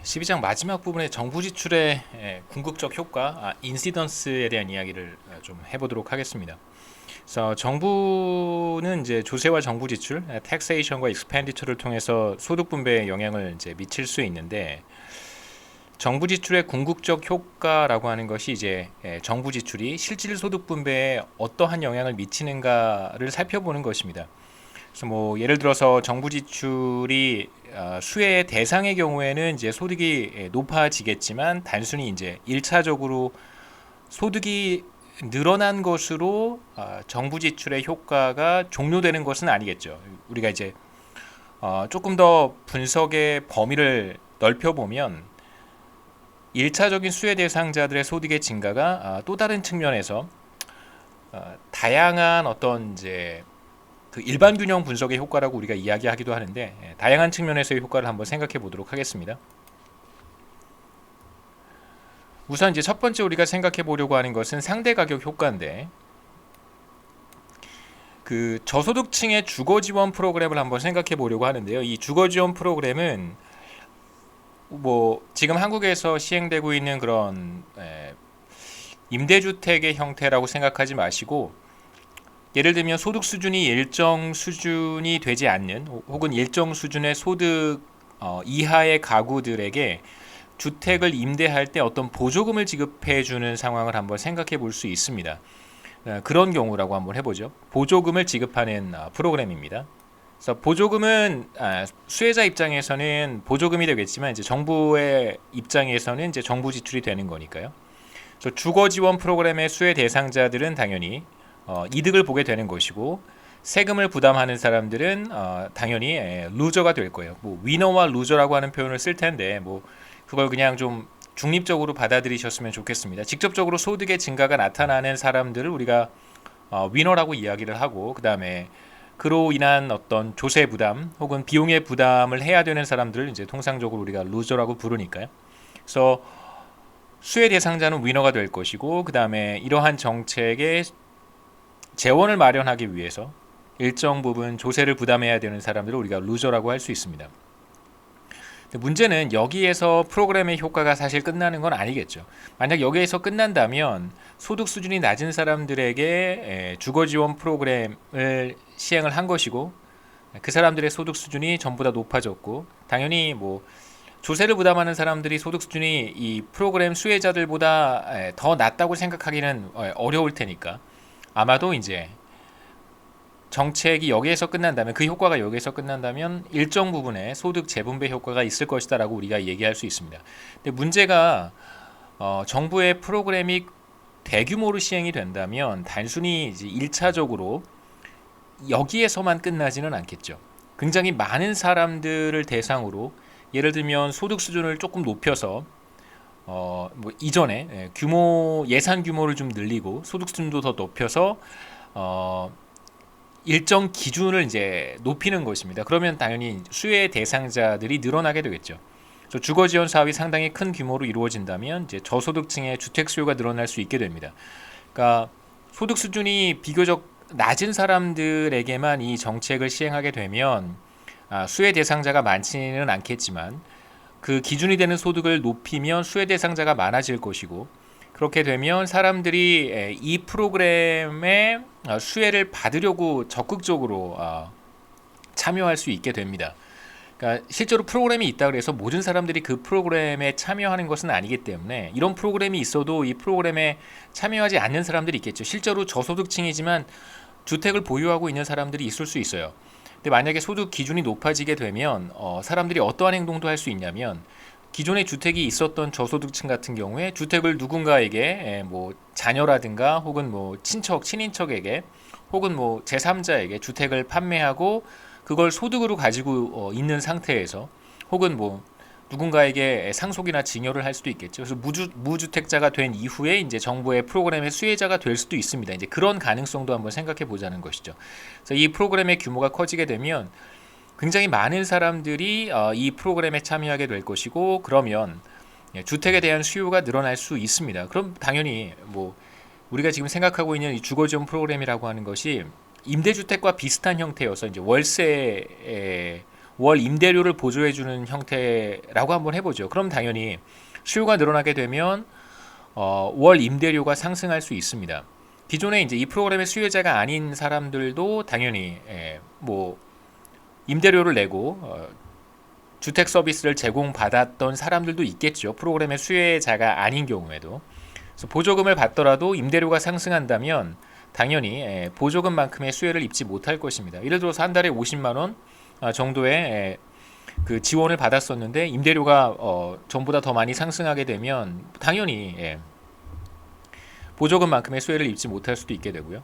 12장 마지막 부분에 정부 지출의 궁극적 효과, 인시던스에 대한 이야기를 좀 해보도록 하겠습니다. 그래서 정부는 이제 조세와 정부 지출, 텍세이션과 익스펜디처를 통해서 소득 분배에 영향을 이제 미칠 수 있는데, 정부 지출의 궁극적 효과라고 하는 것이 이제 정부 지출이 실질 소득 분배에 어떠한 영향을 미치는가를 살펴보는 것입니다. 그래서 뭐 예를 들어서 정부 지출이 수혜 대상의 경우에는 이제 소득이 높아지겠지만 단순히 이제 1차적으로 소득이 늘어난 것으로 정부 지출의 효과가 종료되는 것은 아니겠죠. 우리가 이제 조금 더 분석의 범위를 넓혀보면 1차적인 수혜 대상자들의 소득의 증가가 또 다른 측면에서 다양한 어떤 이제 그 일반 균형 분석의 효과라고 우리가 이야기하기도 하는데, 다양한 측면에서의 효과를 한번 생각해 보도록 하겠습니다. 우선 이제 첫 번째 우리가 생각해 보려고 하는 것은 상대 가격 효과인데, 그 저소득층의 주거 지원 프로그램을 한번 생각해 보려고 하는데요. 이 주거 지원 프로그램은 뭐 지금 한국에서 시행되고 있는 그런 임대주택의 형태라고 생각하지 마시고, 예를 들면 소득 수준이 일정 수준이 되지 않는 혹은 일정 수준의 소득 이하의 가구들에게 주택을 임대할 때 어떤 보조금을 지급해 주는 상황을 한번 생각해 볼 수 있습니다. 그런 경우라고 한번 해보죠. 보조금을 지급하는 프로그램입니다. 그래서 보조금은 수혜자 입장에서는 보조금이 되겠지만 이제 정부의 입장에서는 이제 정부 지출이 되는 거니까요. 그래서 주거 지원 프로그램의 수혜 대상자들은 당연히 이득을 보게 되는 것이고, 세금을 부담하는 사람들은 당연히 루저가 될 거예요. 뭐 위너와 루저라고 하는 표현을 쓸 텐데 뭐 그걸 그냥 좀 중립적으로 받아들이셨으면 좋겠습니다. 직접적으로 소득의 증가가 나타나는 사람들을 우리가 위너라고 이야기를 하고, 그 다음에 그로 인한 어떤 조세 부담 혹은 비용의 부담을 해야 되는 사람들을 이제 통상적으로 우리가 루저라고 부르니까요. 그래서 수혜 대상자는 위너가 될 것이고, 그 다음에 이러한 정책의 재원을 마련하기 위해서 일정 부분 조세를 부담해야 되는 사람들을 우리가 루저라고 할 수 있습니다. 문제는 여기에서 프로그램의 효과가 사실 끝나는 건 아니겠죠. 만약 여기에서 끝난다면 소득 수준이 낮은 사람들에게 주거 지원 프로그램을 시행을 한 것이고, 그 사람들의 소득 수준이 전부 다 높아졌고, 당연히 뭐 조세를 부담하는 사람들이 소득 수준이 이 프로그램 수혜자들보다 더 낮다고 생각하기는 어려울 테니까, 아마도 이제 정책이 여기에서 끝난다면, 그 효과가 여기에서 끝난다면 일정 부분의 소득 재분배 효과가 있을 것이다라고 우리가 얘기할 수 있습니다. 근데 문제가 정부의 프로그램이 대규모로 시행이 된다면 단순히 이제 1차적으로 여기에서만 끝나지는 않겠죠. 굉장히 많은 사람들을 대상으로, 예를 들면 소득 수준을 조금 높여서 뭐 이전에 예산 규모를 좀 늘리고 소득 수준도 더 높여서 일정 기준을 이제 높이는 것입니다. 그러면 당연히 수혜 대상자들이 늘어나게 되겠죠. 주거 지원 사업이 상당히 큰 규모로 이루어진다면 이제 저소득층의 주택 수요가 늘어날 수 있게 됩니다. 그러니까 소득 수준이 비교적 낮은 사람들에게만 이 정책을 시행하게 되면 수혜 대상자가 많지는 않겠지만, 그 기준이 되는 소득을 높이면 수혜 대상자가 많아질 것이고, 그렇게 되면 사람들이 이 프로그램의 수혜를 받으려고 적극적으로 참여할 수 있게 됩니다. 그러니까 실제로 프로그램이 있다 그래서 모든 사람들이 그 프로그램에 참여하는 것은 아니기 때문에, 이런 프로그램이 있어도 이 프로그램에 참여하지 않는 사람들이 있겠죠. 실제로 저소득층이지만 주택을 보유하고 있는 사람들이 있을 수 있어요. 근데 만약에 소득 기준이 높아지게 되면 사람들이 어떠한 행동도 할 수 있냐면, 기존에 주택이 있었던 저소득층 같은 경우에 주택을 누군가에게 뭐 자녀라든가 혹은 뭐 친인척에게 혹은 뭐 제3자에게 주택을 판매하고 그걸 소득으로 가지고 있는 상태에서, 혹은 뭐 누군가에게 상속이나 증여를 할 수도 있겠죠. 그래서 무주택자가 된 이후에 이제 정부의 프로그램의 수혜자가 될 수도 있습니다. 이제 그런 가능성도 한번 생각해 보자는 것이죠. 그래서 이 프로그램의 규모가 커지게 되면 굉장히 많은 사람들이 이 프로그램에 참여하게 될 것이고, 그러면 주택에 대한 수요가 늘어날 수 있습니다. 그럼 당연히 뭐 우리가 지금 생각하고 있는 이 주거지원 프로그램이라고 하는 것이 임대주택과 비슷한 형태여서 이제 월 임대료를 보조해주는 형태라고 한번 해보죠. 그럼 당연히 수요가 늘어나게 되면 월 임대료가 상승할 수 있습니다. 기존에 이제 이 프로그램의 수요자가 아닌 사람들도 당연히 뭐 임대료를 내고 주택 서비스를 제공받았던 사람들도 있겠죠. 프로그램의 수혜자가 아닌 경우에도. 그래서 보조금을 받더라도 임대료가 상승한다면 당연히 보조금만큼의 수혜를 입지 못할 것입니다. 예를 들어서 한 달에 50만 원 정도의 그 지원을 받았었는데 임대료가 전보다 더 많이 상승하게 되면 당연히 보조금만큼의 수혜를 입지 못할 수도 있게 되고요.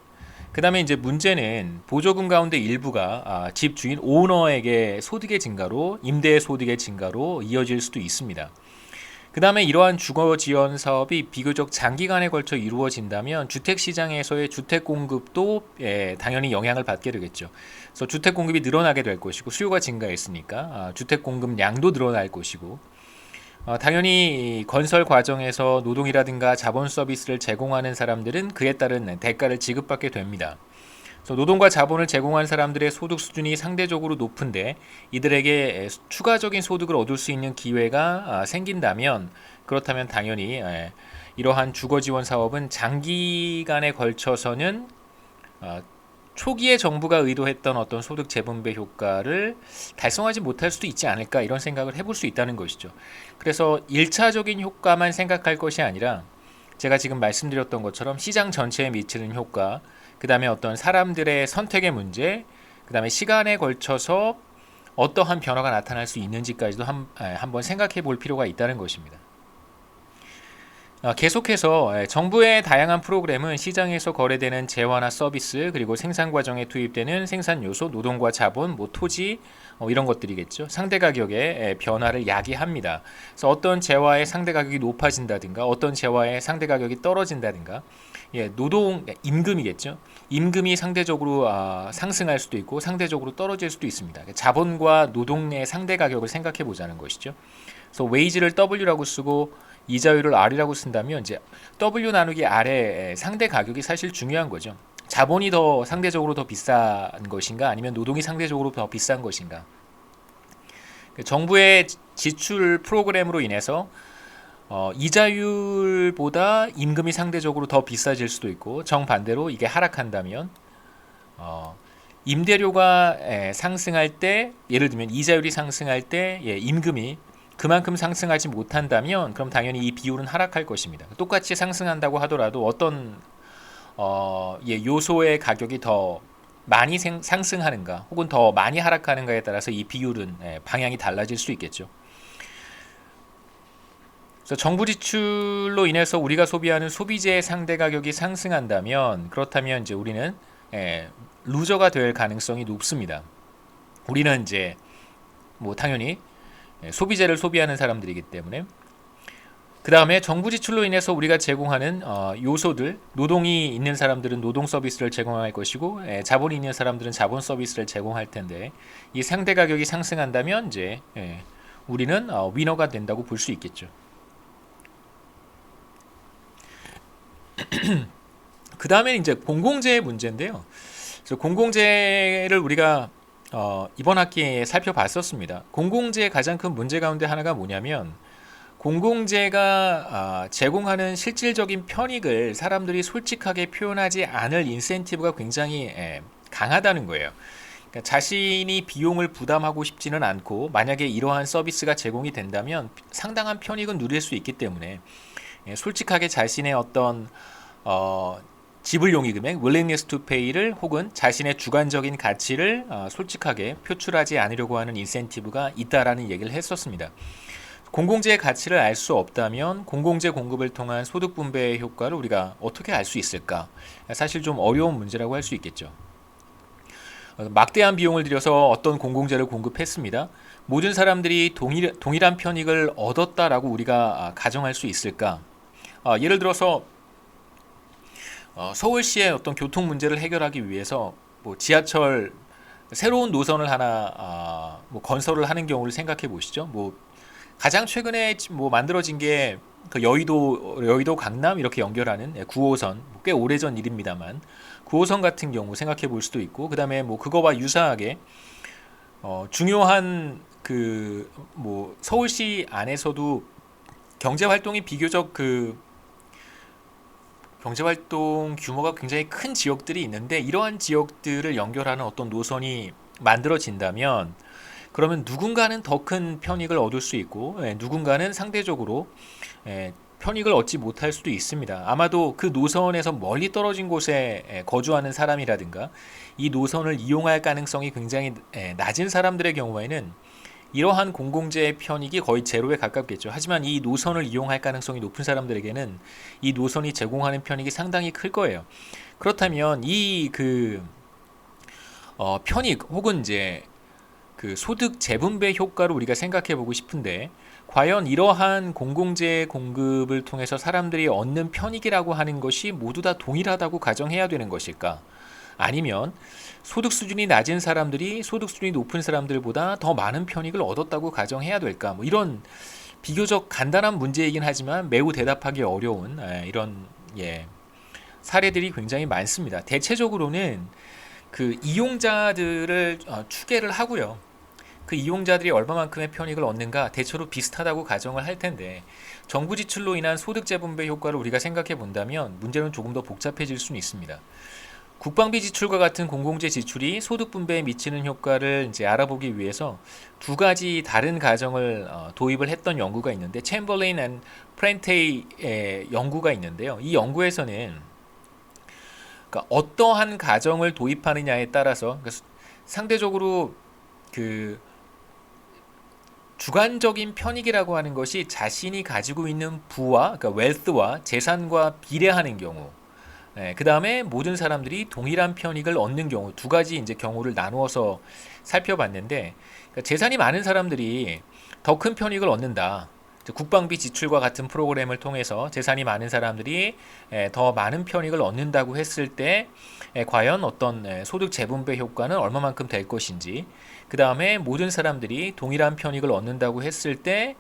그 다음에 이제 문제는 보조금 가운데 일부가 집 주인 오너에게 소득의 증가로 임대 소득의 증가로 이어질 수도 있습니다. 그 다음에 이러한 주거 지원 사업이 비교적 장기간에 걸쳐 이루어진다면 주택 시장에서의 주택 공급도 당연히 영향을 받게 되겠죠. 그래서 주택 공급이 늘어나게 될 것이고 수요가 증가했으니까 주택 공급량도 늘어날 것이고 당연히 건설 과정에서 노동이라든가 자본 서비스를 제공하는 사람들은 그에 따른 대가를 지급받게 됩니다. 그래서 노동과 자본을 제공한 사람들의 소득 수준이 상대적으로 높은데 이들에게 추가적인 소득을 얻을 수 있는 기회가 생긴다면 그렇다면 당연히 이러한 주거 지원 사업은 장기간에 걸쳐서는 초기에 정부가 의도했던 어떤 소득 재분배 효과를 달성하지 못할 수도 있지 않을까 이런 생각을 해볼 수 있다는 것이죠. 그래서 1차적인 효과만 생각할 것이 아니라 제가 지금 말씀드렸던 것처럼 시장 전체에 미치는 효과, 그 다음에 어떤 사람들의 선택의 문제, 그 다음에 시간에 걸쳐서 어떠한 변화가 나타날 수 있는지까지도 한번 생각해 볼 필요가 있다는 것입니다. 계속해서 정부의 다양한 프로그램은 시장에서 거래되는 재화나 서비스 그리고 생산 과정에 투입되는 생산 요소, 노동과 자본, 뭐 토지 이런 것들이겠죠. 상대 가격의 변화를 야기합니다. 그래서 어떤 재화의 상대 가격이 높아진다든가 어떤 재화의 상대 가격이 떨어진다든가 노동 임금이겠죠. 임금이 상대적으로 상승할 수도 있고 상대적으로 떨어질 수도 있습니다. 자본과 노동의 상대 가격을 생각해 보자는 것이죠. 그래서 웨이지를 W라고 쓰고 이자율을 R이라고 쓴다면 이제 W 나누기 R의 상대 가격이 사실 중요한 거죠. 자본이 더 상대적으로 더 비싼 것인가 아니면 노동이 상대적으로 더 비싼 것인가. 정부의 지출 프로그램으로 인해서 이자율보다 임금이 상대적으로 더 비싸질 수도 있고 정반대로 이게 하락한다면 임대료가 상승할 때 예를 들면 이자율이 상승할 때 임금이 그만큼 상승하지 못한다면 그럼 당연히 이 비율은 하락할 것입니다. 똑같이 상승한다고 하더라도 어떤 요소의 가격이 더 많이 상승하는가 혹은 더 많이 하락하는가에 따라서 이 비율은 방향이 달라질 수 있겠죠. 그래서 정부 지출로 인해서 우리가 소비하는 소비재의 상대 가격이 상승한다면 그렇다면 이제 우리는 루저가 될 가능성이 높습니다. 우리는 이제 뭐 당연히 소비재를 소비하는 사람들이기 때문에 그 다음에 정부 지출로 인해서 우리가 제공하는 요소들 노동이 있는 사람들은 노동 서비스를 제공할 것이고 자본이 있는 사람들은 자본 서비스를 제공할 텐데 이 상대 가격이 상승한다면 이제 우리는 위너가 된다고 볼 수 있겠죠. 그 다음에 이제 공공재의 문제인데요. 그래서 공공재를 우리가 이번 학기에 살펴봤었습니다. 공공재의 가장 큰 문제 가운데 하나가 뭐냐면 공공재가 제공하는 실질적인 편익을 사람들이 솔직하게 표현하지 않을 인센티브가 굉장히 강하다는 거예요. 그러니까 자신이 비용을 부담하고 싶지는 않고 만약에 이러한 서비스가 제공이 된다면 상당한 편익은 누릴 수 있기 때문에 솔직하게 자신의 어떤 지불 용의 금액 willingness to pay를 혹은 자신의 주관적인 가치를 솔직하게 표출하지 않으려고 하는 인센티브가 있다라는 얘기를 했었습니다. 공공재의 가치를 알 수 없다면 공공재 공급을 통한 소득 분배의 효과를 우리가 어떻게 알 수 있을까? 사실 좀 어려운 문제라고 할 수 있겠죠. 막대한 비용을 들여서 어떤 공공재를 공급했습니다. 모든 사람들이 동일한 편익을 얻었다라고 우리가 가정할 수 있을까? 예를 들어서 서울시의 어떤 교통 문제를 해결하기 위해서 뭐 지하철 새로운 노선을 하나 뭐 건설을 하는 경우를 생각해 보시죠. 뭐 가장 최근에 뭐 만들어진 게 그 여의도 강남 이렇게 연결하는 9호선 꽤 오래전 일입니다만 9호선 같은 경우 생각해 볼 수도 있고 그 다음에 뭐 그거와 유사하게 중요한 그 뭐 서울시 안에서도 경제 활동이 비교적 그 경제 활동 규모가 굉장히 큰 지역들이 있는데 이러한 지역들을 연결하는 어떤 노선이 만들어진다면 그러면 누군가는 더 큰 편익을 얻을 수 있고 누군가는 상대적으로 편익을 얻지 못할 수도 있습니다. 아마도 그 노선에서 멀리 떨어진 곳에 거주하는 사람이라든가 이 노선을 이용할 가능성이 굉장히 낮은 사람들의 경우에는 이러한 공공재 편익이 거의 제로에 가깝겠죠. 하지만 이 노선을 이용할 가능성이 높은 사람들에게는 이 노선이 제공하는 편익이 상당히 클 거예요. 그렇다면 이 그 편익 혹은 이제 그 소득 재분배 효과를 우리가 생각해 보고 싶은데 과연 이러한 공공재 공급을 통해서 사람들이 얻는 편익이라고 하는 것이 모두 다 동일하다고 가정해야 되는 것일까? 아니면 소득 수준이 낮은 사람들이 소득 수준이 높은 사람들보다 더 많은 편익을 얻었다고 가정해야 될까? 뭐 이런 비교적 간단한 문제이긴 하지만 매우 대답하기 어려운 이런 사례들이 굉장히 많습니다. 대체적으로는 그 이용자들을 추계를 하고요. 그 이용자들이 얼마만큼의 편익을 얻는가 대체로 비슷하다고 가정을 할 텐데 정부 지출로 인한 소득 재분배 효과를 우리가 생각해 본다면 문제는 조금 더 복잡해질 수는 있습니다. 국방비 지출과 같은 공공재 지출이 소득 분배에 미치는 효과를 이제 알아보기 위해서 두 가지 다른 가정을 도입을 했던 연구가 있는데 챔버레인 앤 프렌테이의 연구가 있는데요. 이 연구에서는 그러니까 어떠한 가정을 도입하느냐에 따라서 그러니까 상대적으로 그 주관적인 편익이라고 하는 것이 자신이 가지고 있는 부와 그러니까 웰스와 재산과 비례하는 경우 그 다음에 모든 사람들이 동일한 편익을 얻는 경우 두 가지 이제 경우를 나누어서 살펴봤는데 그러니까 재산이 많은 사람들이 더 큰 편익을 얻는다. 국방비 지출과 같은 프로그램을 통해서 재산이 많은 사람들이 더 많은 편익을 얻는다고 했을 때 과연 어떤 소득 재분배 효과는 얼마만큼 될 것인지 그 다음에 모든 사람들이 동일한 편익을 얻는다고 했을 때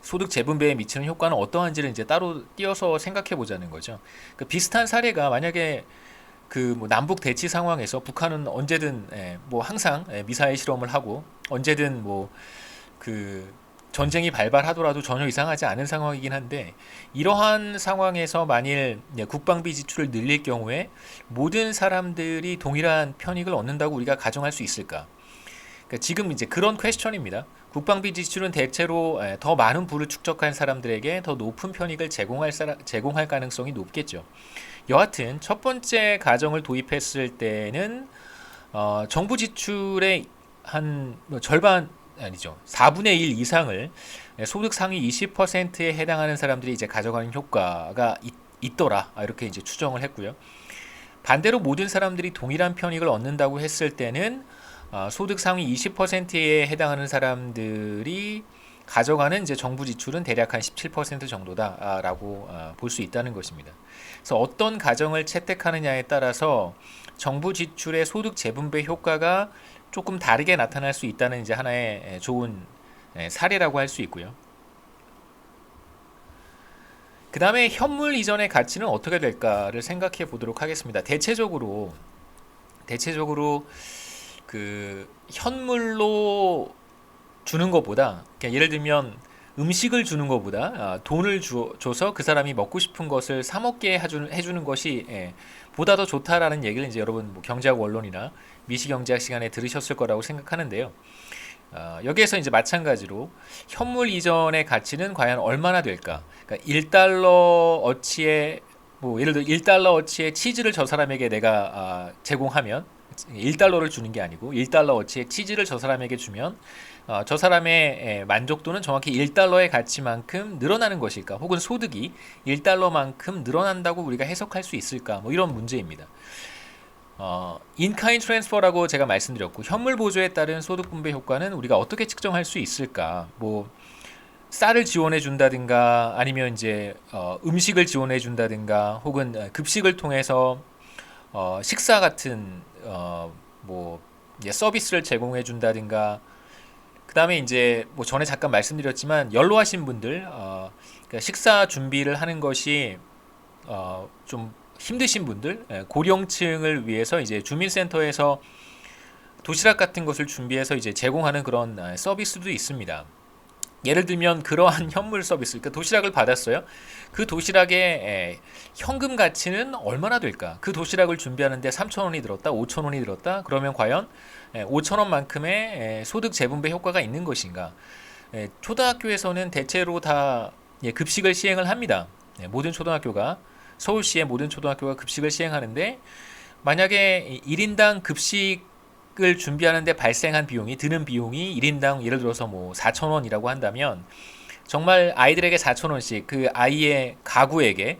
소득 재분배에 미치는 효과는 어떠한지를 이제 따로 띄어서 생각해 보자는 거죠. 그 비슷한 사례가 만약에 그 뭐 남북 대치 상황에서 북한은 언제든 뭐 항상 미사일 실험을 하고 언제든 뭐 그 전쟁이 발발하더라도 전혀 이상하지 않은 상황이긴 한데 이러한 상황에서 만일 국방비 지출을 늘릴 경우에 모든 사람들이 동일한 편익을 얻는다고 우리가 가정할 수 있을까? 그러니까 지금 이제 그런 퀘스천입니다. 국방비 지출은 대체로 더 많은 부를 축적한 사람들에게 더 높은 편익을 제공할 가능성이 높겠죠. 여하튼 첫 번째 가정을 도입했을 때는 정부 지출의 한 절반 아니죠. 4분의 1 이상을 소득 상위 20%에 해당하는 사람들이 이제 가져가는 효과가 있더라. 이렇게 이제 추정을 했고요. 반대로 모든 사람들이 동일한 편익을 얻는다고 했을 때는 소득 상위 20%에 해당하는 사람들이 가져가는 이제 정부 지출은 대략 한 17% 정도다라고 볼 수 있다는 것입니다. 그래서 어떤 가정을 채택하느냐에 따라서 정부 지출의 소득 재분배 효과가 조금 다르게 나타날 수 있다는 이제 하나의 좋은 사례라고 할 수 있고요. 그 다음에 현물 이전의 가치는 어떻게 될까를 생각해 보도록 하겠습니다. 대체적으로 그 현물로 주는 것보다 예를 들면 음식을 주는 것보다 돈을 줘서 그 사람이 먹고 싶은 것을 사 먹게 해주는 것이 보다 더 좋다라는 얘기를 이제 여러분 뭐 경제학 원론이나 미시경제학 시간에 들으셨을 거라고 생각하는데요. 여기에서 이제 마찬가지로 현물 이전의 가치는 과연 얼마나 될까? 그러니까 1달러 어치의 뭐 예를 들어 1달러 어치의 치즈를 저 사람에게 내가 제공하면 1달러를 주는 게 아니고 1달러 어치의 치즈를 저 사람에게 주면 저 사람의 만족도는 정확히 1달러의 가치만큼 늘어나는 것일까? 혹은 소득이 1달러만큼 늘어난다고 우리가 해석할 수 있을까? 뭐 이런 문제입니다. 인카인 트랜스퍼라고 제가 말씀드렸고 현물 보조에 따른 소득 분배 효과는 우리가 어떻게 측정할 수 있을까? 뭐 쌀을 지원해 준다든가 아니면 이제 음식을 지원해 준다든가 혹은 급식을 통해서 식사 같은 뭐 서비스를 제공해 준다든가 그 다음에 이제 뭐 전에 잠깐 말씀드렸지만 연로하신 분들 그러니까 식사 준비를 하는 것이 좀 힘드신 분들 고령층을 위해서 이제 주민센터에서 도시락 같은 것을 준비해서 이제 제공하는 그런 서비스도 있습니다. 예를 들면 그러한 현물 서비스, 그러니까 도시락을 받았어요. 그 도시락의 현금 가치는 얼마나 될까? 그 도시락을 준비하는데 3,000원이 들었다, 5,000원이 들었다. 그러면 과연 5,000원만큼의 소득 재분배 효과가 있는 것인가? 초등학교에서는 대체로 다 급식을 시행을 합니다. 모든 초등학교가, 서울시의 모든 초등학교가 급식을 시행하는데, 만약에 1인당 급식을 준비하는데 발생한 비용이, 드는 비용이 1인당 예를 들어서 뭐 4,000원이라고 한다면, 정말 아이들에게 4,000원씩, 그 아이의 가구에게,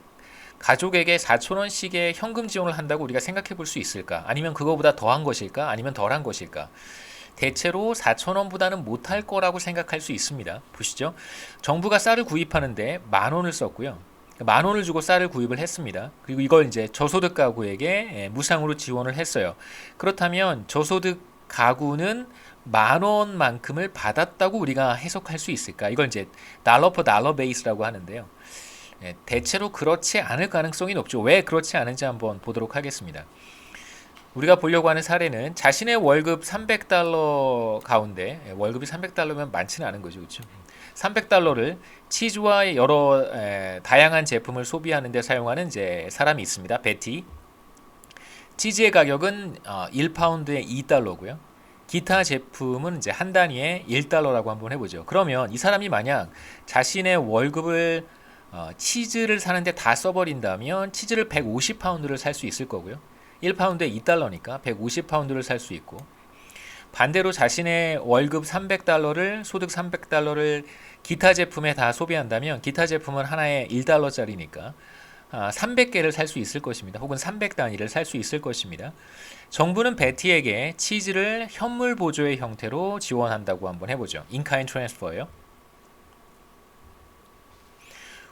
가족에게 4,000원씩의 현금 지원을 한다고 우리가 생각해 볼 수 있을까? 아니면 그거보다 더한 것일까? 아니면 덜한 것일까? 대체로 4,000원보다는 못할 거라고 생각할 수 있습니다. 보시죠. 정부가 쌀을 구입하는데 10,000원을 썼고요. 10,000원을 주고 쌀을 구입을 했습니다. 그리고 이걸 이제 저소득 가구에게 무상으로 지원을 했어요. 그렇다면 저소득 가구는 10,000원만큼을 받았다고 우리가 해석할 수 있을까? 이걸 이제 달러 퍼 달러 베이스라고 하는데요. 대체로 그렇지 않을 가능성이 높죠. 왜 그렇지 않은지 한번 보도록 하겠습니다. 우리가 보려고 하는 사례는 자신의 월급 300달러 가운데, 월급이 300달러면 많지는 않은 거죠, 그렇죠? 300달러를 치즈와 여러 다양한 제품을 소비하는 데 사용하는 이제 사람이 있습니다. 베티. 치즈의 가격은 1파운드에 2달러고요. 기타 제품은 이제 한 단위에 1달러라고 한번 해보죠. 그러면 이 사람이 만약 자신의 월급을 치즈를 사는데 다 써버린다면 치즈를 150파운드를 살 수 있을 거고요. 1파운드에 2달러니까 150파운드를 살 수 있고, 반대로 자신의 월급 300달러를, 소득 300달러를 기타 제품에 다 소비한다면, 기타 제품은 하나에 1달러짜리니까 300개를 살 수 있을 것입니다. 혹은 300단위를 살 수 있을 것입니다. 정부는 베티에게 치즈를 현물 보조의 형태로 지원한다고 한번 해보죠. 인카인 트랜스퍼예요.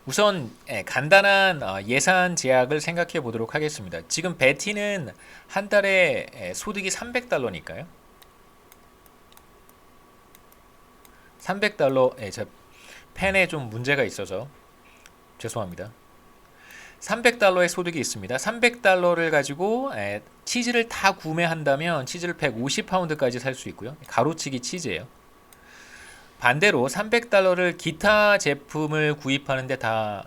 우선 간단한 예산 제약을 생각해 보도록 하겠습니다. 지금 베티는 한 달에 소득이 300달러니까요. 300달러, 제 펜에 좀 문제가 있어서 죄송합니다. 300달러의 소득이 있습니다. 300달러를 가지고 치즈를 다 구매한다면 치즈를 150파운드까지 살 수 있고요. 가로치기 치즈예요. 반대로 300달러를 기타 제품을 구입하는데 다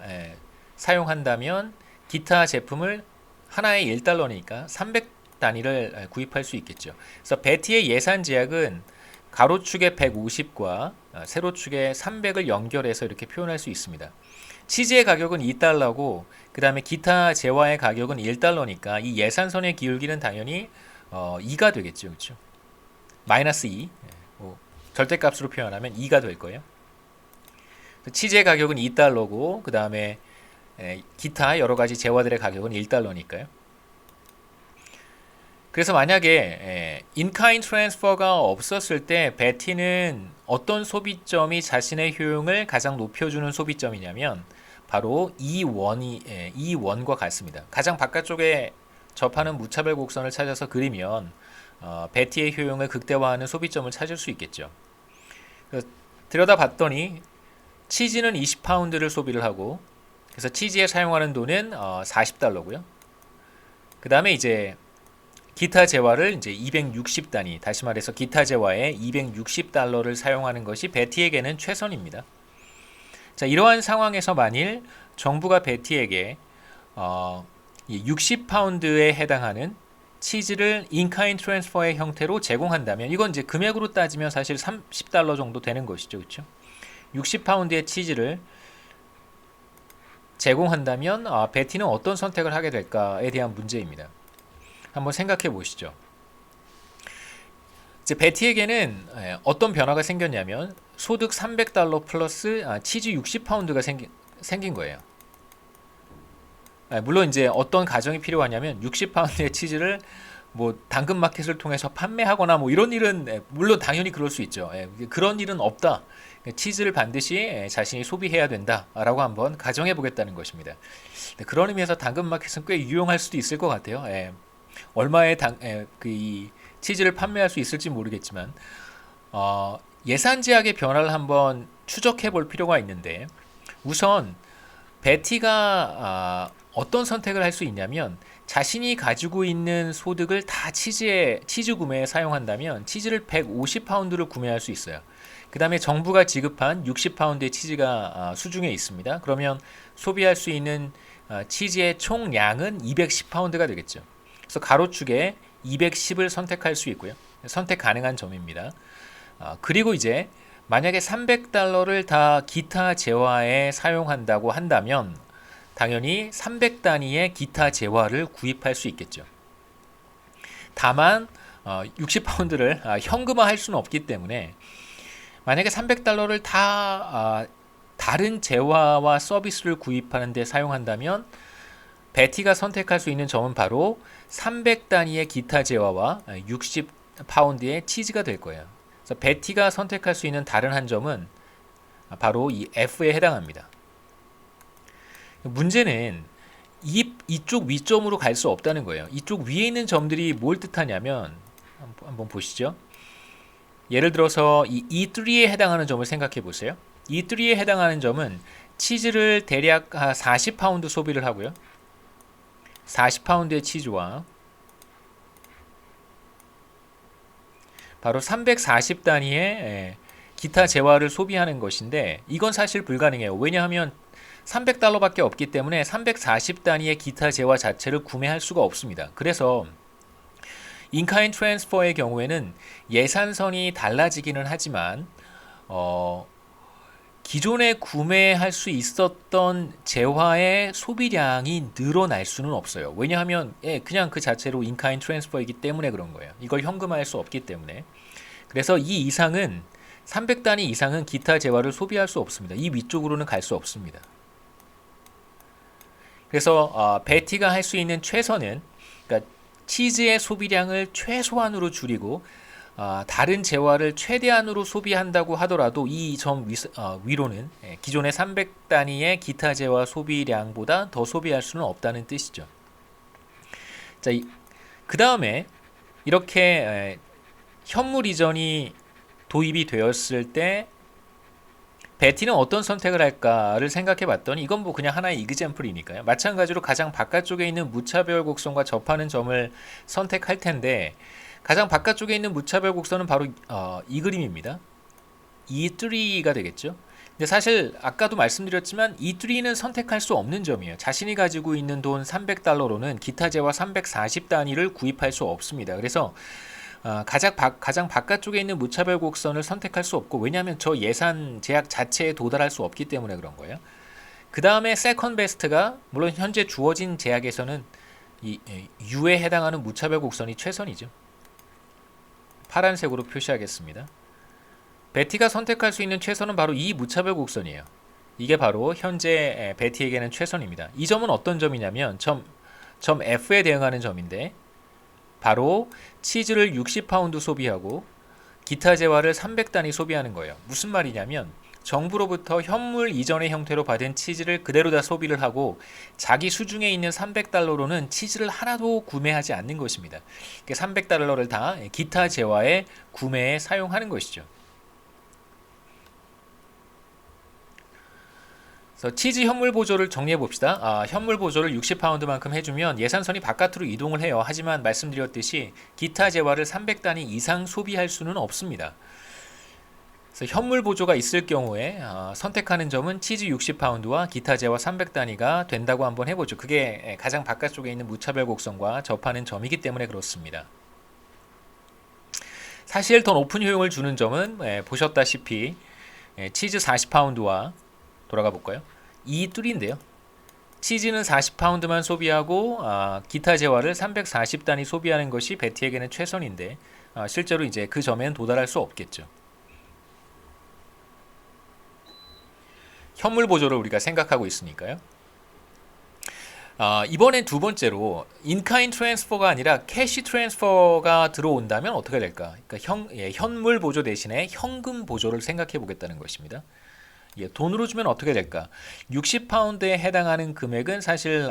사용한다면 기타 제품을 하나에 1달러니까 300단위를 구입할 수 있겠죠. 그래서 베티의 예산 제약은 가로축의 150과 세로축의 300을 연결해서 이렇게 표현할 수 있습니다. 치즈의 가격은 2달러고 그 다음에 기타 재화의 가격은 1달러니까 이 예산선의 기울기는 당연히 2가 되겠죠. 그렇죠? 마이너스 2. 절대값으로 표현하면 2가 될 거예요. 치즈의 가격은 2달러고 그 다음에 기타 여러 가지 재화들의 가격은 1달러니까요. 그래서 만약에 인카인 트랜스퍼가 없었을 때 베티는 어떤 소비점이 자신의 효용을 가장 높여주는 소비점이냐면 바로 이 원과 같습니다. 가장 바깥쪽에 접하는 무차별 곡선을 찾아서 그리면 베티의 효용을 극대화하는 소비점을 찾을 수 있겠죠. 들여다봤더니 치즈는 20파운드를 소비를 하고, 그래서 치즈에 사용하는 돈은 40달러고요. 그 다음에 이제 기타 재화를 이제 260단위, 다시 말해서 기타 재화에 260달러를 사용하는 것이 베티에게는 최선입니다. 자, 이러한 상황에서 만일 정부가 베티에게 60파운드에 해당하는 치즈를 인카인 트랜스퍼의 형태로 제공한다면, 이건 이제 금액으로 따지면 사실 30달러 정도 되는 것이죠. 그렇죠? 60파운드의 치즈를 제공한다면 베티는 어떤 선택을 하게 될까에 대한 문제입니다. 한번 생각해 보시죠. 이제 베티에게는 어떤 변화가 생겼냐면 소득 300달러 플러스 치즈 60파운드가 생긴 거예요. 물론 이제 어떤 가정이 필요하냐면 60파운드의 치즈를 뭐 당근마켓을 통해서 판매하거나 뭐 이런 일은 물론 당연히 그럴 수 있죠. 그런 일은 없다. 치즈를 반드시 자신이 소비해야 된다라고 한번 가정해 보겠다는 것입니다. 그런 의미에서 당근마켓은 꽤 유용할 수도 있을 것 같아요. 얼마의 이 치즈를 판매할 수 있을지 모르겠지만 예산 제약의 변화를 한번 추적해 볼 필요가 있는데, 우선 베티가 어떤 선택을 할 수 있냐면 자신이 가지고 있는 소득을 다 치즈 구매에 사용한다면 치즈를 150파운드를 구매할 수 있어요. 그 다음에 정부가 지급한 60파운드의 치즈가 수중에 있습니다. 그러면 소비할 수 있는 치즈의 총량은 210파운드가 되겠죠. 그래서 가로축에 210을 선택할 수 있고요. 선택 가능한 점입니다. 그리고 이제 만약에 300달러를 다 기타 재화에 사용한다고 한다면 당연히 300단위의 기타 재화를 구입할 수 있겠죠. 다만 60파운드를 현금화할 수는 없기 때문에 만약에 300달러를 다 다른 재화와 서비스를 구입하는 데 사용한다면 베티가 선택할 수 있는 점은 바로 300단위의 기타 재화와 60파운드의 치즈가 될 거예요. 그래서 베티가 선택할 수 있는 다른 한 점은 바로 이 F에 해당합니다. 문제는 이쪽 위점으로 갈 수 없다는 거예요. 이쪽 위에 있는 점들이 뭘 뜻하냐면 한번 보시죠. 예를 들어서 이 E3에 해당하는 점을 생각해 보세요. E3에 해당하는 점은 치즈를 대략 40파운드 소비를 하고요. 40파운드의 치즈와 바로 340단위의 기타 재화를 소비하는 것인데 이건 사실 불가능해요. 왜냐하면 300달러밖에 없기 때문에 340단위의 기타 재화 자체를 구매할 수가 없습니다. 그래서 인카인 트랜스퍼의 경우에는 예산선이 달라지기는 하지만 기존에 구매할 수 있었던 재화의 소비량이 늘어날 수는 없어요. 왜냐하면 그냥 그 자체로 인카인 트랜스퍼이기 때문에 그런 거예요. 이걸 현금화할 수 없기 때문에. 그래서 이 이상은 300단위 이상은 기타 재화를 소비할 수 없습니다. 이 위쪽으로는 갈 수 없습니다. 그래서 베티가 할 수 있는 최선은 그러니까 치즈의 소비량을 최소한으로 줄이고 다른 재화를 최대한으로 소비한다고 하더라도 이 점 위로는 기존의 300단위의 기타 재화 소비량보다 더 소비할 수는 없다는 뜻이죠. 자, 그 다음에 이렇게 현물 이전이 도입이 되었을 때 베티는 어떤 선택을 할까를 생각해 봤더니 이건 뭐 그냥 하나의 이그젬플이니까요. 마찬가지로 가장 바깥쪽에 있는 무차별 곡선과 접하는 점을 선택할 텐데 가장 바깥쪽에 있는 무차별 곡선은 바로 이 그림입니다. E3가 되겠죠. 근데 사실 아까도 말씀드렸지만 E3는 선택할 수 없는 점이에요. 자신이 가지고 있는 돈 300달러로는 기타 재화 340단위를 구입할 수 없습니다. 그래서 가장 바깥쪽에 있는 무차별 곡선을 선택할 수 없고 왜냐하면 저 예산 제약 자체에 도달할 수 없기 때문에 그런 거예요. 그 다음에 세컨 베스트가 물론 현재 주어진 제약에서는 이 U에 해당하는 무차별 곡선이 최선이죠. 파란색으로 표시하겠습니다. 베티가 선택할 수 있는 최선은 바로 이 무차별 곡선이에요. 이게 바로 현재 베티에게는 최선입니다. 이 점은 어떤 점이냐면 점 F에 대응하는 점인데 바로 치즈를 60파운드 소비하고 기타 재화를 300단위 소비하는 거예요. 무슨 말이냐면 정부로부터 현물 이전의 형태로 받은 치즈를 그대로 다 소비를 하고 자기 수중에 있는 300달러로는 치즈를 하나도 구매하지 않는 것입니다. 300달러를 다 기타 재화의 구매에 사용하는 것이죠. 그래서 치즈 현물 보조를 정리해 봅시다. 현물 보조를 60파운드만큼 해주면 예산선이 바깥으로 이동을 해요. 하지만 말씀드렸듯이 기타 재화를 300단위 이상 소비할 수는 없습니다. 그래서 현물 보조가 있을 경우에 선택하는 점은 치즈 60파운드와 기타 재화 300단위가 된다고 한번 해보죠. 그게 가장 바깥쪽에 있는 무차별 곡선과 접하는 점이기 때문에 그렇습니다. 사실 더 높은 효용을 주는 점은 보셨다시피 치즈 40파운드와 돌아가 볼까요? 이 뚫인데요. 치즈는 40파운드만 소비하고 기타 재화를 340단위 소비하는 것이 베티에게는 최선인데 실제로 이제 그 점에는 도달할 수 없겠죠. 현물 보조를 우리가 생각하고 있으니까요. 이번엔 두 번째로 인카인 트랜스퍼가 아니라 캐시 트랜스퍼가 들어온다면 어떻게 될까? 그러니까 현물 보조 대신에 현금 보조를 생각해 보겠다는 것입니다. 돈으로 주면 어떻게 될까? 60파운드에 해당하는 금액은 사실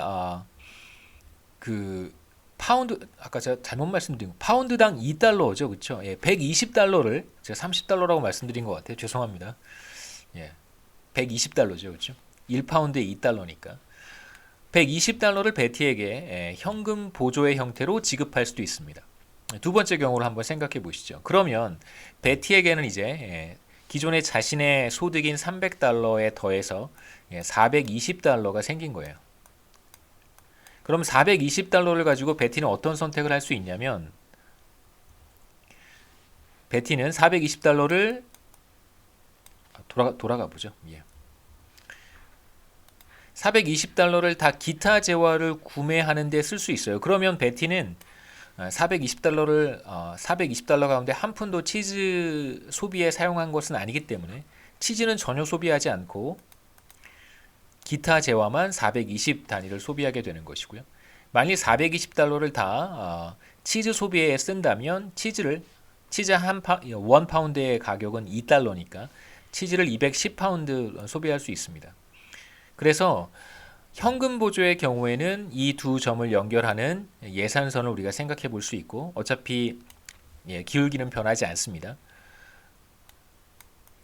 그 파운드 아까 제가 잘못 말씀드린 거 파운드당 2달러죠, 그렇죠? 120달러를 제가 30달러라고 말씀드린 것 같아요. 죄송합니다. 120달러죠, 그렇죠? 1파운드에 2달러니까. 120달러를 베티에게 현금 보조의 형태로 지급할 수도 있습니다. 두 번째 경우를 한번 생각해 보시죠. 그러면 베티에게는 이제 기존에 자신의 소득인 300달러에 더해서 420달러가 생긴 거예요. 그럼 420달러를 가지고 베티는 어떤 선택을 할 수 있냐면, 베티는 420달러를 돌아가 보죠. 420달러를 다 기타 재화를 구매하는 데 쓸 수 있어요. 그러면 베티는 420달러 가운데 한 푼도 치즈 소비에 사용한 것은 아니기 때문에 치즈는 전혀 소비하지 않고 기타 재화만 420 단위를 소비하게 되는 것이고요. 만일 420달러를 다 치즈 소비에 쓴다면 치즈 한 파운드의 가격은 2달러니까 치즈를 210파운드 소비할 수 있습니다. 그래서 현금 보조의 경우에는 이 두 점을 연결하는 예산선을 우리가 생각해 볼 수 있고, 어차피 기울기는 변하지 않습니다.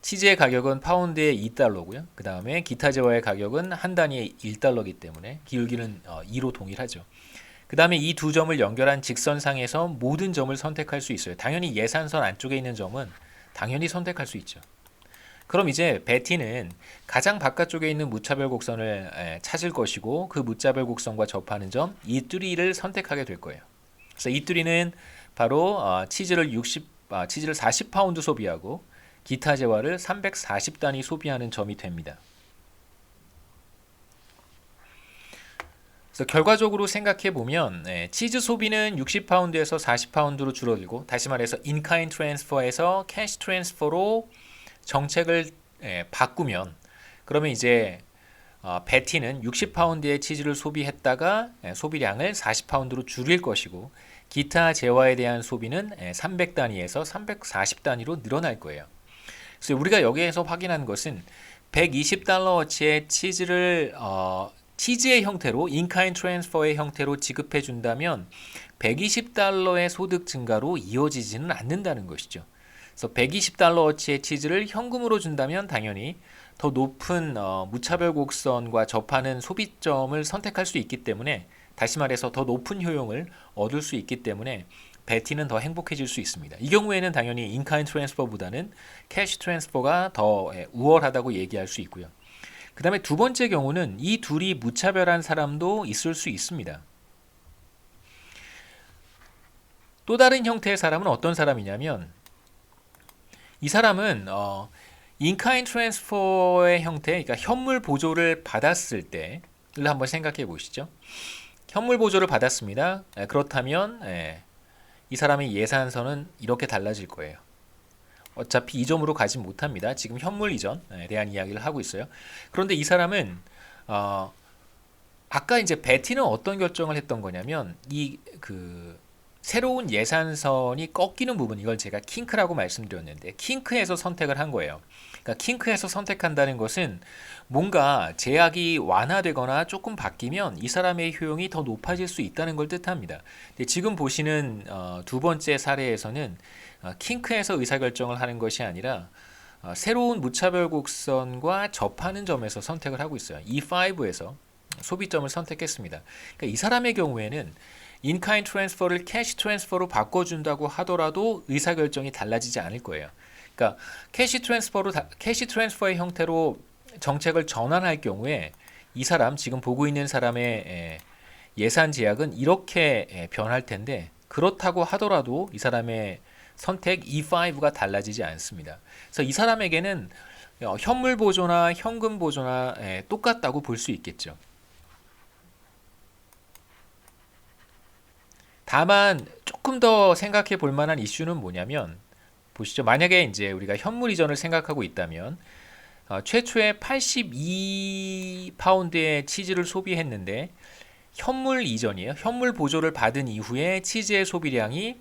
치즈의 가격은 파운드에 2달러고요. 그 다음에 기타 재화의 가격은 한 단위에 1달러이기 때문에 기울기는 2로 동일하죠. 그 다음에 이 두 점을 연결한 직선상에서 모든 점을 선택할 수 있어요. 당연히 예산선 안쪽에 있는 점은 당연히 선택할 수 있죠. 그럼 이제 베티는 가장 바깥쪽에 있는 무차별 곡선을 찾을 것이고, 그 무차별 곡선과 접하는 점 E3를 선택하게 될 거예요. 그래서 E3는 바로 치즈를 40파운드 소비하고 기타 재화를 340단위 소비하는 점이 됩니다. 그래서 결과적으로 생각해 보면 치즈 소비는 60파운드에서 40파운드로 줄어들고, 다시 말해서 인카인 트랜스퍼에서 캐시 트랜스퍼로 정책을 바꾸면, 그러면 이제 베티는 60파운드의 치즈를 소비했다가 소비량을 40파운드로 줄일 것이고, 기타 재화에 대한 소비는 300단위에서 340단위로 늘어날 거예요. 그래서 우리가 여기에서 확인한 것은 120달러어치의 치즈를 치즈의 형태로, 인카인 트랜스퍼의 형태로 지급해 준다면 120달러의 소득 증가로 이어지지는 않는다는 것이죠. 그래서 120달러어치의 치즈를 현금으로 준다면 당연히 더 높은 무차별 곡선과 접하는 소비점을 선택할 수 있기 때문에, 다시 말해서 더 높은 효용을 얻을 수 있기 때문에 베티는 더 행복해질 수 있습니다. 이 경우에는 당연히 인카인 트랜스퍼보다는 캐시 트랜스퍼가 더 우월하다고 얘기할 수 있고요. 그 다음에 두 번째 경우는 이 둘이 무차별한 사람도 있을 수 있습니다. 또 다른 형태의 사람은 어떤 사람이냐면, 이 사람은 인카인 트랜스퍼의 형태, 그러니까 현물 보조를 받았을 때를 한번 생각해 보시죠. 현물 보조를 받았습니다. 그렇다면 이 사람의 예산선은 이렇게 달라질 거예요. 어차피 이 점으로 가지 못합니다. 지금 현물 이전에 대한 이야기를 하고 있어요. 그런데 이 사람은 아까 이제 베티는 어떤 결정을 했던 거냐면, 새로운 예산선이 꺾이는 부분, 이걸 제가 킹크라고 말씀드렸는데 킹크에서 선택을 한 거예요. 그러니까 킹크에서 선택한다는 것은 뭔가 제약이 완화되거나 조금 바뀌면 이 사람의 효용이 더 높아질 수 있다는 걸 뜻합니다. 근데 지금 보시는 두 번째 사례에서는 킹크에서 의사결정을 하는 것이 아니라 새로운 무차별 곡선과 접하는 점에서 선택을 하고 있어요. E5에서 소비점을 선택했습니다. 그러니까 이 사람의 경우에는 인카인 트랜스퍼를 캐시 트랜스퍼로 바꿔준다고 하더라도 의사결정이 달라지지 않을 거예요. 그러니까 캐시 트랜스퍼의 형태로 정책을 전환할 경우에 이 사람, 지금 보고 있는 사람의 예산 제약은 이렇게 변할 텐데, 그렇다고 하더라도 이 사람의 선택 E5가 달라지지 않습니다. 그래서 이 사람에게는 현물 보조나 현금 보조나 똑같다고 볼 수 있겠죠. 다만 조금 더 생각해 볼 만한 이슈는 뭐냐면, 보시죠. 만약에 이제 우리가 현물 이전을 생각하고 있다면 최초에 82파운드의 치즈를 소비했는데 현물 이전이에요. 현물 보조를 받은 이후에 치즈의 소비량이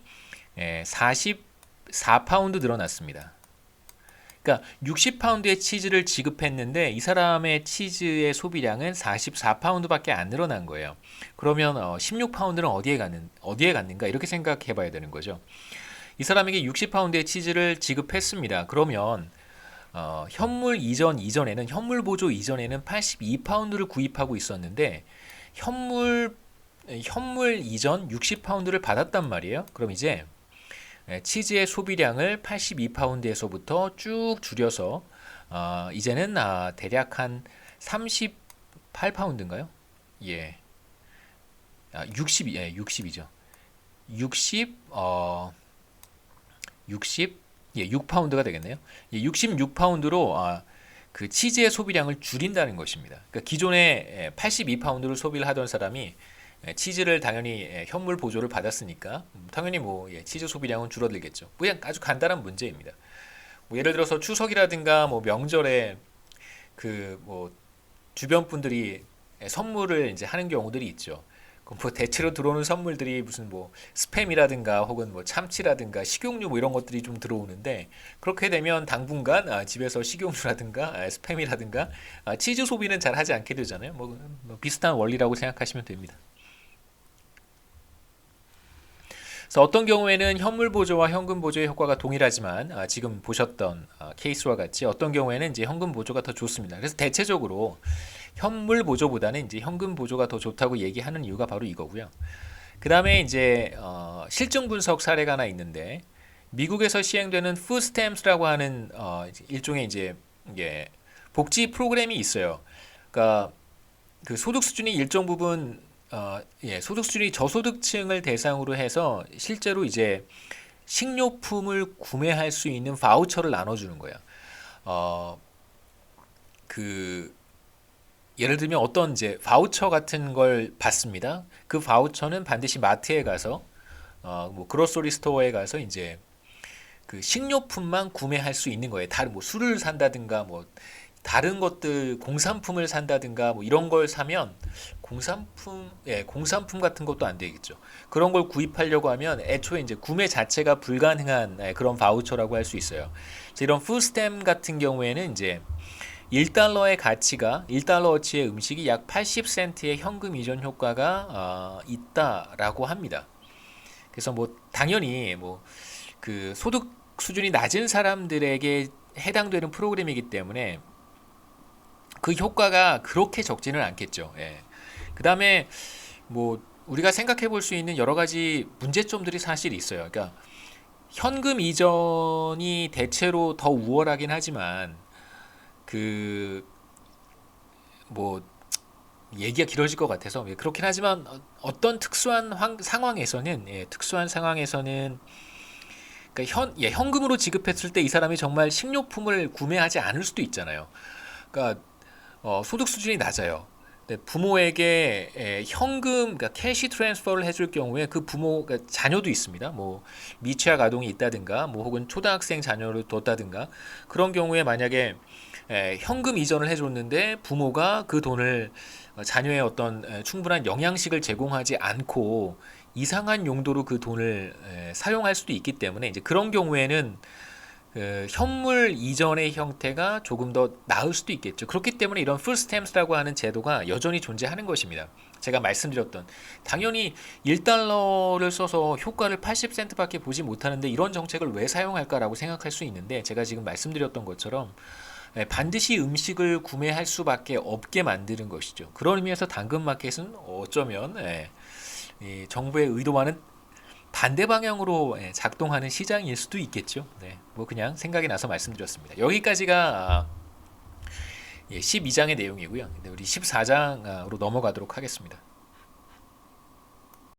44파운드 늘어났습니다. 그러니까 60파운드의 치즈를 지급했는데 이 사람의 치즈의 소비량은 44파운드밖에 안 늘어난 거예요. 그러면 16파운드는 어디에 갔는가 이렇게 생각해 봐야 되는 거죠. 이 사람에게 60파운드의 치즈를 지급했습니다. 그러면 현물 보조 이전에는 82파운드를 구입하고 있었는데 현물 이전 60파운드를 받았단 말이에요. 그럼 이제 치즈의 소비량을 82파운드에서부터 쭉 줄여서 이제는 대략 한 38파운드인가요? 예. 60이죠. 6파운드가 되겠네요. 66파운드로 그 치즈의 소비량을 줄인다는 것입니다. 그러니까 기존에 82파운드를 소비를 하던 사람이 치즈를 당연히 현물 보조를 받았으니까 당연히 뭐 치즈 소비량은 줄어들겠죠. 그냥 아주 간단한 문제입니다. 뭐 예를 들어서 추석이라든가 뭐 명절에 그 뭐 주변 분들이 선물을 이제 하는 경우들이 있죠. 그럼 뭐 대체로 들어오는 선물들이 무슨 뭐 스팸이라든가 혹은 뭐 참치라든가 식용유 뭐 이런 것들이 좀 들어오는데 그렇게 되면 당분간 집에서 식용유라든가 스팸이라든가 치즈 소비는 잘 하지 않게 되잖아요. 뭐 비슷한 원리라고 생각하시면 됩니다. 그래서 어떤 경우에는 현물 보조와 현금 보조의 효과가 동일하지만 지금 보셨던 케이스와 같이 어떤 경우에는 이제 현금 보조가 더 좋습니다. 그래서 대체적으로 현물 보조보다는 이제 현금 보조가 더 좋다고 얘기하는 이유가 바로 이거고요. 그 다음에 이제 실증 분석 사례가 하나 있는데 미국에서 시행되는 푸스탬프라고 하는 일종의 이제 복지 프로그램이 있어요. 그러니까 그 소득 수준이 일정 부분 소득 수준이 저소득층을 대상으로 해서 실제로 이제 식료품을 구매할 수 있는 바우처를 나눠주는 거예요. 그 예를 들면 어떤 이제 바우처 같은 걸 받습니다. 그 바우처는 반드시 마트에 가서 뭐 그로서리 스토어에 가서 이제 그 식료품만 구매할 수 있는 거예요. 다른 뭐 술을 산다든가 뭐 다른 것들 공산품을 산다든가 뭐 이런 걸 사면 공산품 같은 것도 안 되겠죠. 그런 걸 구입하려고 하면 애초에 이제 구매 자체가 불가능한 그런 바우처라고 할 수 있어요. 이런 푸스탬 같은 경우에는 이제 1달러의 가치가 1달러어치의 음식이 약 80센트의 현금 이전 효과가 있다라고 합니다. 그래서 뭐 당연히 뭐 그 소득 수준이 낮은 사람들에게 해당되는 프로그램이기 때문에 그 효과가 그렇게 적지는 않겠죠. 예. 그 다음에 뭐 우리가 생각해 볼 수 있는 여러 가지 문제점들이 사실 있어요. 그러니까 현금 이전이 대체로 더 우월하긴 하지만 그 뭐 얘기가 길어질 것 같아서 그렇긴 하지만 어떤 특수한 상황에서는 그러니까 현금으로 지급했을 때 이 사람이 정말 식료품을 구매하지 않을 수도 있잖아요. 그러니까 소득 수준이 낮아요. 근데 부모에게 현금, 그러니까 캐시 트랜스퍼를 해줄 경우에 그 부모가 자녀도 있습니다. 뭐 미취학 아동이 있다든가, 뭐 혹은 초등학생 자녀를 뒀다든가 그런 경우에 만약에 현금 이전을 해줬는데 부모가 그 돈을 자녀의 어떤 충분한 영양식을 제공하지 않고 이상한 용도로 그 돈을 사용할 수도 있기 때문에 이제 그런 경우에는 현물 이전의 형태가 조금 더 나을 수도 있겠죠. 그렇기 때문에 이런 풀스탬프라고 하는 제도가 여전히 존재하는 것입니다. 제가 말씀드렸던 당연히 1달러를 써서 효과를 80센트밖에 보지 못하는데 이런 정책을 왜 사용할까라고 생각할 수 있는데 제가 지금 말씀드렸던 것처럼 반드시 음식을 구매할 수밖에 없게 만드는 것이죠. 그런 의미에서 당근마켓은 어쩌면 이 정부의 의도와는 반대 방향으로 작동하는 시장일 수도 있겠죠. 네, 뭐 그냥 생각이 나서 말씀드렸습니다. 여기까지가 12장의 내용이고요. 우리 14장으로 넘어가도록 하겠습니다.